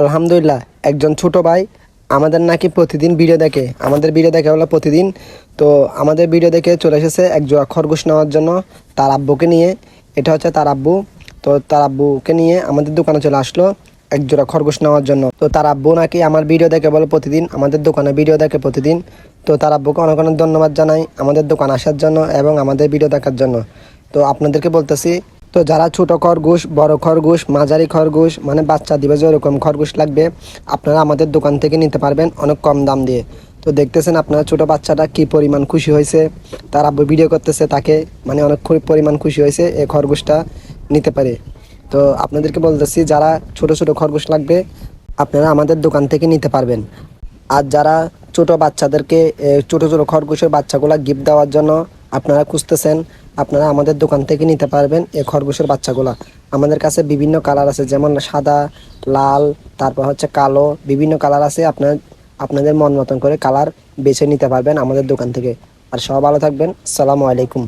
আলহামদুলিল্লাহ একজন ছোট ভাই আমাদের নাকি প্রতিদিন ভিডিও দেখে, আমাদের ভিডিও দেখে হলো প্রতিদিন। তো আমাদের ভিডিও দেখে চলে এসেছে এক জোড়া খরগোশ নেওয়ার জন্য তার আব্বুকে নিয়ে। এটা হচ্ছে তার আব্বু। তো তার আব্বুকে নিয়ে আমাদের দোকানে চলে আসলো এক জোড়া খরগোশ নেওয়ার জন্য। তো তার আব্বু নাকি আমার ভিডিও দেখে বলে প্রতিদিন, আমাদের দোকানে ভিডিও দেখে প্রতিদিন। তো তার আব্বুকে অনেক অনেক ধন্যবাদ জানাই আমাদের দোকান আসার জন্য এবং আমাদের ভিডিও দেখার জন্য। তো আপনাদেরকে বলতেছি, তো যারা ছোট খরগোশ, বড় খরগোশ, মাঝারি খরগোশ মানে বাচ্চা দিবে যেরকম খরগোশ লাগবে আপনারা আমাদের দোকান থেকে নিতে পারবেন অনেক কম দাম দিয়ে। তো দেখতেছেন আপনারা ছোট বাচ্চাটা কি পরিমাণ খুশি হয়েছে, তার আব্বু ভিডিও করতেছে তাকে, মানে অনেক পরিমাণ খুশি হয়েছে এই খরগোশটা নিতে পারে। তো আপনাদেরকে বলতেছি যারা ছোট ছোট খরগোশ লাগবে আপনারা আমাদের দোকান থেকে নিতে পারবেন। আর যারা ছোট বাচ্চাদেরকে ছোট ছোট খরগোশের বাচ্চাগুলা গিফট দেওয়ার জন্য আপনারা খুঁজতেছেন, আপনারা আমাদের দোকান থেকে নিতে পারবেন এই খরগোশের বাচ্চাগুলা। আমাদের কাছে বিভিন্ন কালার আছে, যেমন সাদা, লাল, তারপর হচ্ছে কালো, বিভিন্ন কালার আছে। আপনাদের মন মতন করে কালার বেছে নিতে পারবেন আমাদের দোকান থেকে। আর সব ভালো থাকবেন। আসসালামু আলাইকুম।